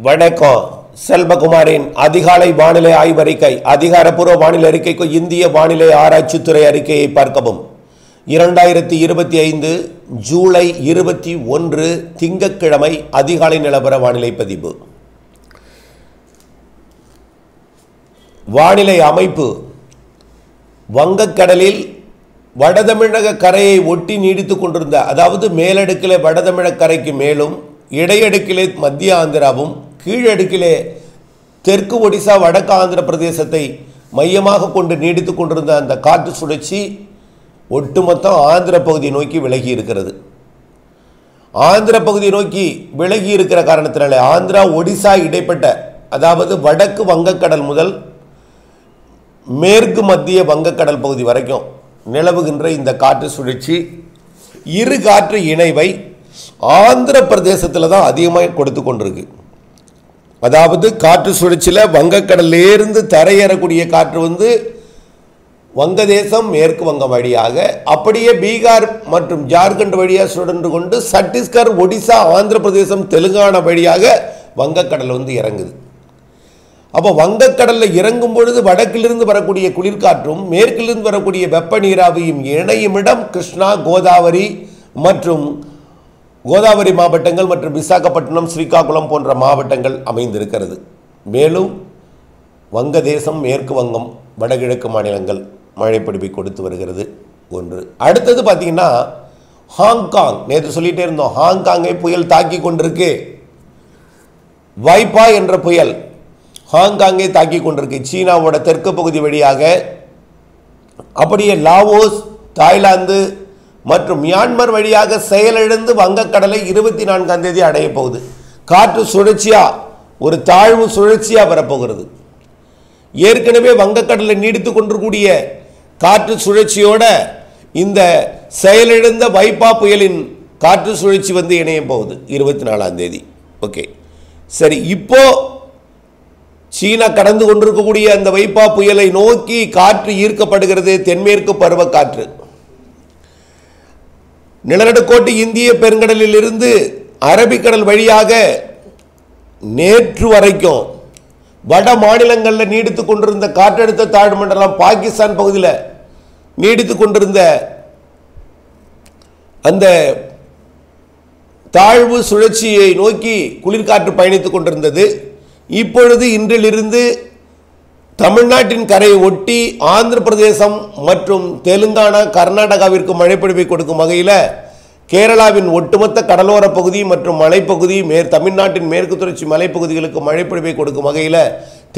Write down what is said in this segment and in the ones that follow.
வணக்கம். செல்வகுமாரின் அதிகாலை வானிலை ஆய்வறிக்கை. அதிகாரப்பூர்வ வானிலை அறிக்கைக்கு இந்திய வானிலை ஆராய்ச்சித்துறை அறிக்கையை பார்க்கவும். 2025 ஜூலை 21 திங்கட்கிழமை அதிகாலை நிலவர வானிலை பதிவு. வானிலை அமைப்பு. வங்கக்கடலில் வடதமிழக கரையை ஒட்டி நீடித்துக் கொண்டிருந்த, அதாவது மேலடுக்கிலே வடதமிழக கரைக்கு மேலும், இடையடுக்கிலே மத்திய ஆந்திராவும், கீழடுக்கிலே தெற்கு ஒடிசா வடக்கு ஆந்திர பிரதேசத்தை மையமாக கொண்டு நீடித்துக் கொண்டிருந்த அந்த காற்று சுழற்சி ஒட்டுமொத்தம் ஆந்திர பகுதியை நோக்கி விலகி இருக்கிறது. ஆந்திர பகுதியை நோக்கி விலகி இருக்கிற காரணத்தினாலே ஆந்திரா ஒடிசா இடைப்பட்ட, அதாவது வடக்கு வங்கக்கடல் முதல் மேற்கு மத்திய வங்கக்கடல் பகுதி வரைக்கும் நிலவுகின்ற இந்த காற்று சுழற்சி இரு காற்று இணைவை ஆந்திர பிரதேசத்தில் தான் அதிகமாக கொடுத்து கொண்டிருக்கு. அதாவது காற்று சுழற்சியில் வங்கக்கடலிலிருந்து தரையேறக்கூடிய காற்று வங்கதேசம் மேற்கு வங்கம் வழியாக அப்படியே பீகார் மற்றும் ஜார்க்கண்ட் வழியாக சுழன்று கொண்டு சத்தீஸ்கர், ஒடிசா, ஆந்திர பிரதேசம், தெலுங்கானா வழியாக வங்கக்கடல் இறங்குது. அப்போ வங்கக்கடலில் இறங்கும் பொழுது வடக்கிலிருந்து வரக்கூடிய குளிர்காற்றும் மேற்கிலிருந்து வரக்கூடிய வெப்ப நீராவியும் இணையும் இடம் கிருஷ்ணா, கோதாவரி மற்றும் கோதாவரி மாவட்டங்கள் மற்றும் விசாகப்பட்டினம், ஸ்ரீகாகுளம் போன்ற மாவட்டங்கள் அமைந்திருக்கிறது. மேலும் வங்கதேசம், மேற்கு வங்கம், வடகிழக்கு மாநிலங்கள் மழைப்பொழிவை கொடுத்து வருகிறது. ஒன்று. அடுத்தது பார்த்தீங்கன்னா ஹாங்காங். நேற்று சொல்லிகிட்டே இருந்தோம், ஹாங்காங்கை புயல் தாக்கி கொண்டிருக்கு. வைப்பா என்ற புயல் ஹாங்காங்கை தாக்கி கொண்டிருக்கு. சீனாவோட தெற்கு பகுதி வழியாக அப்படியே லாவோஸ், தாய்லாந்து மற்றும் மியான்மர் வழியாக செயலிழந்து வங்கக்கடலை 24ஆம் தேதி அடைய போகுது. காற்று சுழற்சியா, ஒரு தாழ்வு சுழற்சியா வரப்போகிறது. ஏற்கனவே வங்கக்கடலில் நீடித்து கொண்டிருக்கூடிய காற்று சுழற்சியோட இந்த செயலிழந்த வைப்பா புயலின் காற்று சுழற்சி இணைய போகுது 24ஆம் தேதி. ஓகே, சரி. இப்போ சீனா கடந்து கொண்டிருக்கக்கூடிய அந்த வைப்பா புயலை நோக்கி காற்று ஈர்க்கப்படுகிறது. தென்மேற்கு பருவக்காற்று நிலநடுக்கோட்டு இந்திய பெருங்கடலில் இருந்து அரபிக்கடல் வழியாக நேற்று வரைக்கும் வட மாநிலங்களில் நீடித்துக் கொண்டிருந்த காற்றழுத்த தாழ்வு மண்டலம் பாகிஸ்தான் பகுதியில் நீடித்துக் கொண்டிருந்த அந்த தாழ்வு சுழற்சியை நோக்கி குளிர்காற்று பயணித்துக் கொண்டிருந்தது. இப்பொழுது இன்றிலிருந்து தமிழ்நாட்டின் கரையை ஒட்டி ஆந்திர பிரதேசம் மற்றும் தெலுங்கானா, கர்நாடகாவிற்கு மழைப்பொழிவை கொடுக்கும் வகையில் கேரளாவின் ஒட்டுமொத்த கடலோர பகுதி மற்றும் மலைப்பகுதி, தமிழ்நாட்டின் மேற்கு தொடர்ச்சி மலைப்பகுதிகளுக்கு மழைப்பொழிவை கொடுக்கும் வகையில்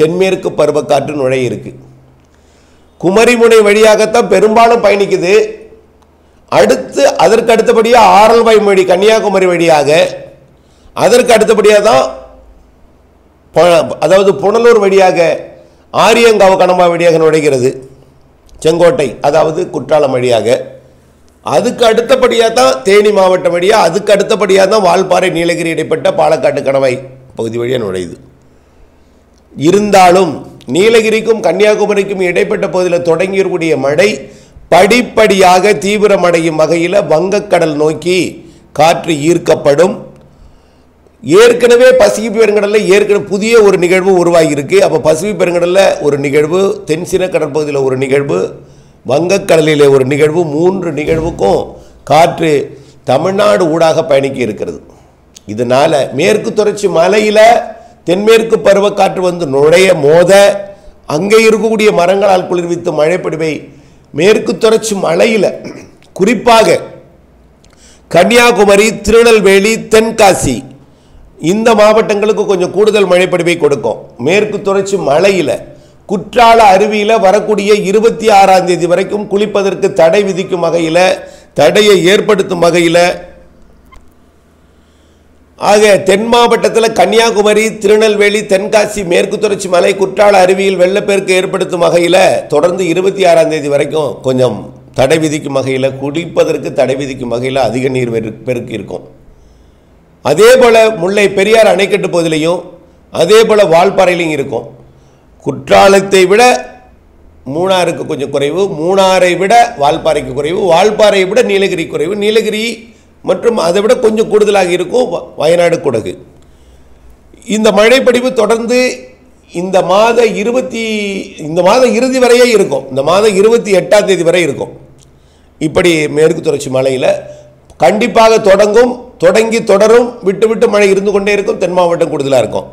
தென்மேற்கு பருவக்காற்று நுழைய இருக்கு. குமரிமுனை வழியாகத்தான் பெரும்பாலும் பயணிக்குது. அடுத்து அதற்கு அடுத்தபடியாக ஆரல்வாய்மொழி கன்னியாகுமரி வழியாக, அதற்கு அடுத்தபடியாக தான் அதாவது புனலூர் வழியாக ஆரியங்காவு கணமா வழியாக நுழைகிறது. செங்கோட்டை, அதாவது குற்றாலம் வழியாக. அதுக்கு அடுத்தபடியாக தான் தேனி மாவட்டம் வழியாக, அதுக்கு அடுத்தபடியாக தான் வால்பாறை, நீலகிரி இடைப்பட்ட பாலக்காட்டு கணவாய் பகுதி வழியாக நுழையுது. இருந்தாலும் நீலகிரிக்கும் கன்னியாகுமரிக்கும் இடைப்பட்ட பகுதியில் தொடங்கியிருக்கூடிய மழை படிப்படியாக தீவிரமடையும் வகையில் வங்கக்கடல் நோக்கி காற்று ஈர்க்கப்படும். ஏற்கனவே பசிபிக் பெருங்கடலில் ஏற்கனவே புதிய ஒரு நிகழ்வு உருவாகி இருக்கு. அப்போ பசிபிக் பெருங்கடலில் ஒரு நிகழ்வு, தென்சீன கடற்பகுதியில் ஒரு நிகழ்வு, வங்கக்கடலில் ஒரு நிகழ்வு, 3 நிகழ்வுக்கும் காற்று தமிழ்நாடு ஊடாக பயணிக்க இருக்கிறது. இதனால் மேற்கு தொடர்ச்சி மலையில் தென்மேற்கு பருவக்காற்று நுழைய மோத அங்கே இருக்கக்கூடிய மரங்களால் குளிர்வித்து மழைப்பொழிவை மேற்கு தொடர்ச்சி மலையில், குறிப்பாக கன்னியாகுமரி, திருநெல்வேலி, தென்காசி இந்த மாவட்டங்களுக்கு கொஞ்சம் கூடுதல் மழைப்பொழிவை கொடுக்கும். மேற்கு தொடர்ச்சி மலையில் குற்றால அருவியில் வரக்கூடிய 26ஆம் தேதி வரைக்கும் குளிப்பதற்கு தடை விதிக்கும் வகையில், தடையை ஏற்படுத்தும் வகையில், ஆக தென் மாவட்டத்தில் கன்னியாகுமரி, திருநெல்வேலி, தென்காசி, மேற்கு தொடர்ச்சி மலை, குற்றால அருவியில் வெள்ளப்பெருக்கு ஏற்படுத்தும் வகையில் தொடர்ந்து 26ஆம் தேதி வரைக்கும் கொஞ்சம் தடை விதிக்கும் வகையில், குளிப்பதற்கு தடை விதிக்கும் வகையில் அதிக நீர் பெருக்கு இருக்கும். அதே போல் முல்லை பெரியார் அணைக்கட்டு பகுதியிலையும் அதே போல் வால்பாறையிலையும் இருக்கும். குற்றாலத்தை விட மூணாருக்கு கொஞ்சம் குறைவு, மூணாரை விட வால்பாறைக்கு குறைவு, வால்பாறையை விட நீலகிரி குறைவு, நீலகிரி மற்றும் அதை விட கொஞ்சம் கூடுதலாக இருக்கும் வயநாடு, குடகு. இந்த மழைப்பொழிவு தொடர்ந்து இந்த மாத இறுதி வரையே இருக்கும். இந்த மாதம் 28ஆம் தேதி வரை இருக்கும். இப்படி மேற்கு தொடர்ச்சி மலையில் கண்டிப்பாக தொடங்கி தொடரும், விட்டு விட்டு மழை இருந்து கொண்டே இருக்கும். தென் மாவட்டம் கூடுதலாக இருக்கும்.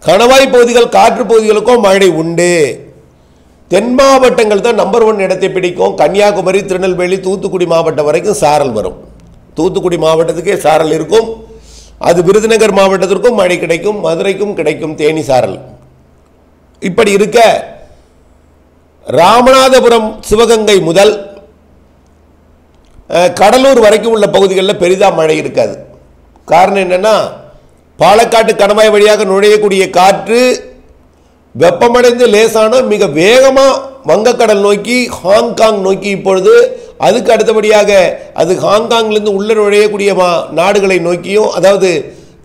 கணவாய் பகுதிகள், காற்று பகுதிகளுக்கும் மழை உண்டு. தென் மாவட்டங்கள் தான் நம்பர் 1 இடத்தை பிடிக்கும். கன்னியாகுமரி, திருநெல்வேலி, தூத்துக்குடி மாவட்டம் வரைக்கும் சாரல் வரும். தூத்துக்குடி மாவட்டத்துக்கே சாரல் இருக்கும். அது விருதுநகர் மாவட்டத்திற்கும் மழை கிடைக்கும், மதுரைக்கும் கிடைக்கும் தேனி சாரல். இப்படி இருக்க ராமநாதபுரம், சிவகங்கை முதல் கடலூர் வரைக்கும் உள்ள பகுதிகளில் பெரிதாக மழை இருக்காது. காரணம் என்னன்னா, பாலக்காட்டு கணவாய் வழியாக நுழையக்கூடிய காற்று வெப்பமடைந்து லேசான மிக வேகமாக வங்கக்கடல் நோக்கி, ஹாங்காங் நோக்கி இப்பொழுது அதுக்கு அடுத்தபடியாக அது ஹாங்காங்கிலிருந்து உள்ள நுழையக்கூடிய நாடுகளை நோக்கியும், அதாவது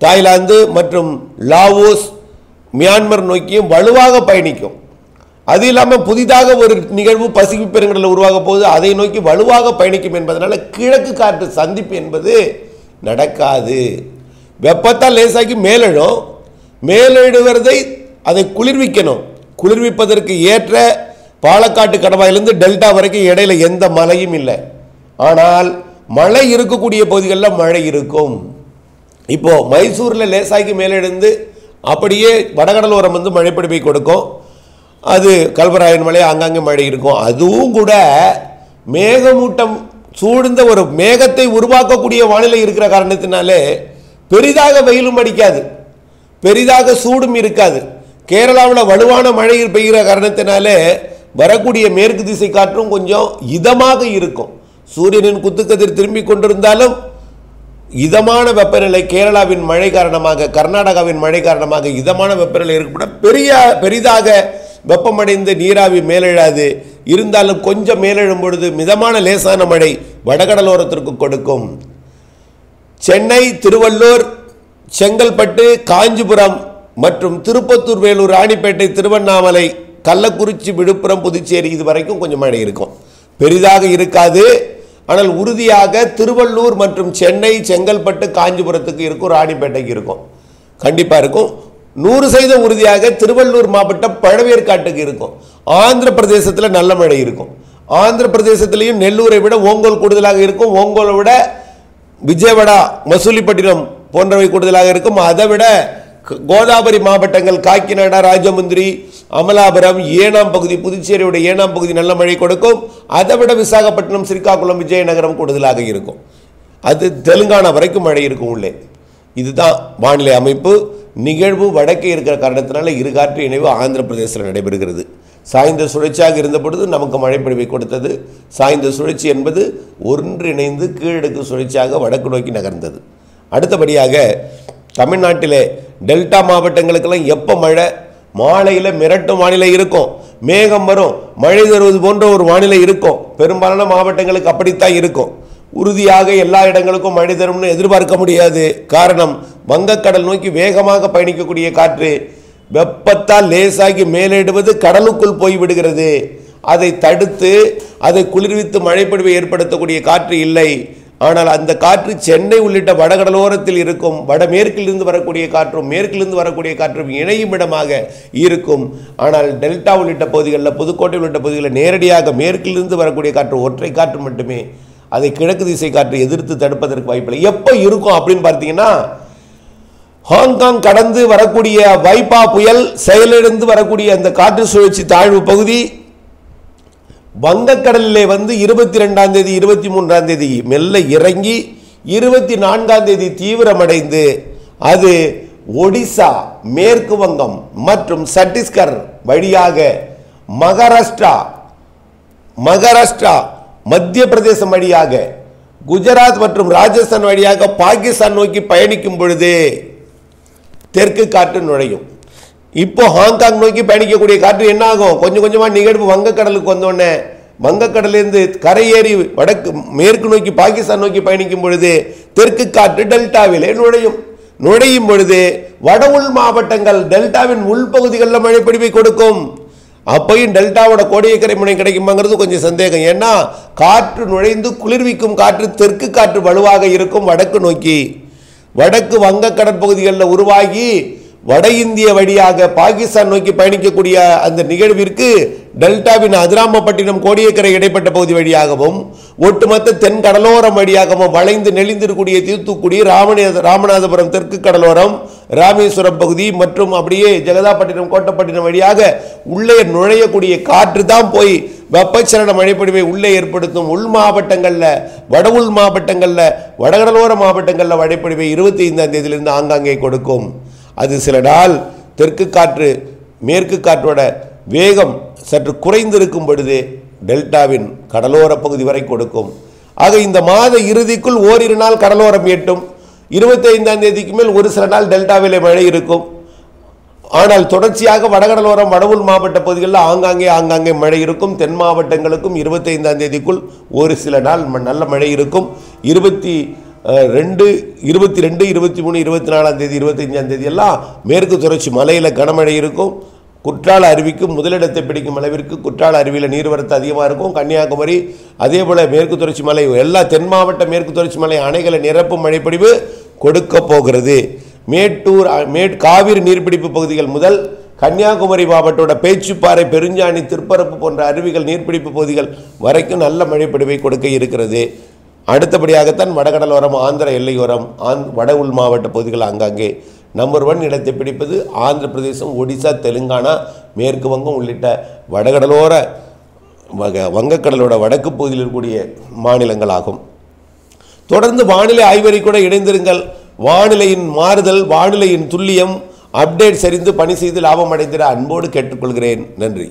தாய்லாந்து மற்றும் லாவோஸ், மியான்மர் நோக்கியும் வலுவாக பயணிக்கும். அது இல்லாமல் புதிதாக ஒரு நிகழ்வு பசிபிக் பெருங்கடலில் உருவாக போது அதை நோக்கி வலுவாக பயணிக்கும் என்பதனால கிழக்கு காற்று சந்திப்பு என்பது நடக்காது. வெப்பத்தால் லேசாக்கி மேலெழுவதை அதை குளிர்விக்கணும். குளிர்விப்பதற்கு ஏற்ற பாலக்காட்டு கணவாயிலிருந்து டெல்டா வரைக்கும் இடையில எந்த மழையும் இல்லை. ஆனால் மழை இருக்கக்கூடிய பகுதிகளில் மழை இருக்கும். இப்போ மைசூரில் லேசாக்கி மேலெழுந்து அப்படியே வடகடலோரம் வந்து மழைப்பொழிவை கொடுக்கும். அது கல்வராயன் மலை, ஆங்காங்கே மழை இருக்கும். அதுவும் கூட மேகமூட்டம் சூழ்ந்த ஒரு மேகத்தை உருவாக்கக்கூடிய வானிலை இருக்கிற காரணத்தினாலே பெரிதாக வெயிலும் அடிக்காது, பெரிதாக சூடும் இருக்காது. கேரளாவில் வலுவான மழை பெய்கிற காரணத்தினாலே வரக்கூடிய மேற்கு திசை காற்றும் கொஞ்சம் இதமாக இருக்கும். சூரியனின் குத்துக்கதிர் திரும்பி கொண்டிருந்தாலும் இதமான வெப்பநிலை கேரளாவின் மழை காரணமாக, கர்நாடகாவின் மழை காரணமாக இதமான வெப்பநிலை ஏற்படும். பெரிதாக வெப்பமடைந்து நீராவி மேலெழாது. இருந்தாலும் கொஞ்சம் மேலெழும் பொழுது மிதமான லேசான மழை வடகடலோரத்திற்கு கொடுக்கும். சென்னை, திருவள்ளூர், செங்கல்பட்டு, காஞ்சிபுரம் மற்றும் திருப்பத்தூர், வேலூர், ராணிப்பேட்டை, திருவண்ணாமலை, கள்ளக்குறிச்சி, விழுப்புரம், புதுச்சேரி இது வரைக்கும் கொஞ்சம் மழை இருக்கும். பெரிதாக இருக்காது. ஆனால் உறுதியாக திருவள்ளூர் மற்றும் சென்னை, செங்கல்பட்டு, காஞ்சிபுரத்துக்கு இருக்கும், ராணிப்பேட்டைக்கு இருக்கும், கண்டிப்பாக இருக்கும். 100% உறுதியாக திருவள்ளூர் மாவட்டம் பழவேற்காட்டுக்கு இருக்கும். ஆந்திர பிரதேசத்தில் நல்ல மழை இருக்கும். ஆந்திர பிரதேசத்திலையும் நெல்லூரை விட ஓங்கோல் கூடுதலாக இருக்கும். ஓங்கோலை விட விஜயவாடா, மசூலிப்பட்டினம் போன்றவை கூடுதலாக இருக்கும். அதை விட கோதாவரி மாவட்டங்கள் காக்கிநாடா, ராஜமுந்திரி, அமலாபுரம், ஏனாம் பகுதி, புதுச்சேரியோட ஏனாம் பகுதி நல்ல மழை கொடுக்கும். அதை விட விசாகப்பட்டினம், ஸ்ரீகாக்குளம், விஜயநகரம் கூடுதலாக இருக்கும். அது தெலுங்கானா வரைக்கும் மழை இருக்கும் உள்ளே. இதுதான் வானிலை அமைப்பு. நிகழ்வு வடக்கே இருக்கிற காரணத்தினால இருகாற்று இணைவு ஆந்திர பிரதேசத்தில் நடைபெறுகிறது. சாய்ந்த சுழற்சியாக இருந்த பொழுது நமக்கு மழைப்பொழிவை கொடுத்தது. சாய்ந்த சுழற்சி என்பது ஒன்றிணைந்து கீழடுக்கு சுழற்சியாக வடக்கு நோக்கி நகர்ந்தது. அடுத்தபடியாக தமிழ்நாட்டிலே டெல்டா மாவட்டங்களுக்கெல்லாம் எப்போ மழை, மாலையில் மிரட்டும் வானிலை இருக்கும், மேகம் வரும், மழை தருவது போன்ற ஒரு வானிலை இருக்கும். பெரும்பாலான மாவட்டங்களுக்கு அப்படித்தான் இருக்கும். உறுதியாக எல்லா இடங்களுக்கும் மழை தரும்னு எதிர்பார்க்க முடியாது. காரணம், வங்கக்கடல் நோக்கி வேகமாக பயணிக்கக்கூடிய காற்று வெப்பத்தால் லேசாகி மேலிடுவது கடலுக்குள் போய்விடுகிறது. அதை தடுத்து அதை குளிர்வித்து மழைப்பொழிவை ஏற்படுத்தக்கூடிய காற்று இல்லை. ஆனால் அந்த காற்று சென்னை உள்ளிட்ட வடகடலோரத்தில் இருக்கும். வடமேற்கிலிருந்து வரக்கூடிய காற்றும் மேற்கிலிருந்து வரக்கூடிய காற்றும் இணையும் இடமாக இருக்கும். ஆனால் டெல்டா உள்ளிட்ட பகுதிகளில், புதுக்கோட்டை உள்ளிட்ட பகுதிகளில் நேரடியாக மேற்கிலிருந்து வரக்கூடிய காற்று ஒற்றை காற்று மட்டுமே. அதை கிழக்கு திசை காற்று எதிர்த்து தடுப்பதற்கு வாய்ப்பில்லை. எப்போ இருக்கும் அப்படின்னு பார்த்தீங்கன்னா, ஹாங்காங் கடந்து வரக்கூடிய வைப்பா புயல் செயலிழந்து வரக்கூடிய அந்த காற்று சுழற்சி தாழ்வு பகுதி வங்கக்கடலிலே வந்து 22ஆம் தேதி 23ஆம் தேதி மெல்ல இறங்கி 24ஆம் தேதி தீவிரமடைந்து அது ஒடிசா, மேற்கு வங்கம் மற்றும் சத்தீஸ்கர் வழியாக மகாராஷ்டிரா, மத்திய பிரதேசம் வழியாக குஜராத் மற்றும் ராஜஸ்தான் வழியாக பாகிஸ்தான் நோக்கி பயணிக்கும் பொழுது தெற்கு காற்று நுழையும். இப்போ ஹாங்காங் நோக்கி பயணிக்கக்கூடிய காற்று என்ன ஆகும், கொஞ்சம் கொஞ்சமாக நிகழ்வு வங்கக்கடலுக்கு வந்தோடனே வங்கக்கடலிருந்து கரையேறி வடக்கு மேற்கு நோக்கி பாகிஸ்தான் நோக்கி பயணிக்கும் பொழுது தெற்கு காற்று டெல்டாவிலே நுழையும் பொழுது வட உள் மாவட்டங்கள் டெல்டாவின் உள்பகுதிகளில் மழைப்பொழிவை கொடுக்கும். அப்பையும் டெல்டாவோட கோடியக்கரை முனை கிடைக்குமாங்கிறது கொஞ்சம் சந்தேகம். ஏன்னா காற்று நுழைந்து குளிர்விக்கும் காற்று தெற்கு காற்று வலுவாக இருக்கும் வடக்கு நோக்கி. வடக்கு வங்க கடற்பகுதிகளில் உருவாகி வட இந்திய வழியாக பாகிஸ்தான் நோக்கி பயணிக்கக்கூடிய அந்த நிகழ்விற்கு டெல்டாவின் அதிராமப்பட்டினம் கோடியக்கரை இடைப்பட்ட பகுதி வழியாகவும் ஒட்டுமொத்த தென் கடலோரம் வழியாகவும் வளைந்து நெளிந்திருக்கூடிய தூத்துக்குடி ராமநாதபுரம் தெற்கு கடலோரம் ராமேஸ்வரம் பகுதி மற்றும் அப்படியே ஜெகதாப்பட்டினம் கோட்டப்பட்டினம் வழியாக உள்ளே நுழையக்கூடிய காற்று தான் போய் வெப்பச்சலன மழைப்பொழிவை உள்ளே ஏற்படுத்தும். உள் மாவட்டங்களில் வட உள் மாவட்டங்களில் வடகடலோர மாவட்டங்களில் மழைப்பொழிவை 25ஆம் தேதியிலிருந்து ஆங்காங்கே கொடுக்கும். அது சில நாள் தெற்கு காற்று மேற்கு காற்றோட வேகம் சற்று குறைந்திருக்கும் பொழுது டெல்டாவின் கடலோர பகுதி வரை கொடுக்கும். ஆக இந்த மாத இறுதிக்குள் ஓரிரு நாள் கடலோரம் எட்டும். 25ஆம் தேதிக்கு மேல் ஒரு சில நாள் டெல்டாவிலே மழை இருக்கும். ஆனால் தொடர்ச்சியாக வடகடலோரம் வடவுள் மாவட்ட பகுதிகளில் ஆங்காங்கே மழை இருக்கும். தென் மாவட்டங்களுக்கும் 25ஆம் தேதிக்குள் ஒரு சில நாள் நல்ல மழை இருக்கும். 22, 23, 24ஆம் தேதி 25ஆம் தேதி எல்லாம் மேற்கு தொடர்ச்சி மலையில் கனமழை இருக்கும். குற்றால அருவிக்கு முதலிடத்தை பிடிக்கும் அளவிற்கு குற்றால அருவியில் நீர்வரத்து அதிகமாக இருக்கும். கன்னியாகுமரி அதே போல் மேற்கு தொடர்ச்சி மலை எல்லா தென் மாவட்ட மேற்கு தொடர்ச்சி மலை அணைகளை நிரப்பும் மழைப்பொழிவு கொடுக்க போகிறது. மேட்டூர் காவிரி நீர்பிடிப்பு பகுதிகள் முதல் கன்னியாகுமரி மாவட்டோட பேச்சுப்பாறை பெருஞ்சாணி திருப்பரப்பு போன்ற அருவிகள் நீர்பிடிப்பு பகுதிகள் வரைக்கும் நல்ல மழைப்பொழிவை கொடுக்க இருக்கிறது. அடுத்தபடியாகத்தான் வடகடலோரம் ஆந்திர எல்லையோரம் வட உள் மாவட்ட பகுதிகள் ஆங்காங்கே நம்பர் 1 இடத்தை பிடிப்பது ஆந்திர பிரதேசம், ஒடிசா, தெலுங்கானா, மேற்கு வங்கம் உள்ளிட்ட வடகடலோர வங்கக்கடலோட வடக்கு பகுதியில் இருக்கக்கூடிய மாநிலங்களாகும். தொடர்ந்து வானிலை ஆய்வறை கூட இணைந்திருங்கள். வானிலையின் மாறுதல், வானிலையின் துல்லியம், அப்டேட் சரிந்து பணி செய்து லாபம் அடைந்திட அன்போடு கேட்டுக்கொள்கிறேன். நன்றி.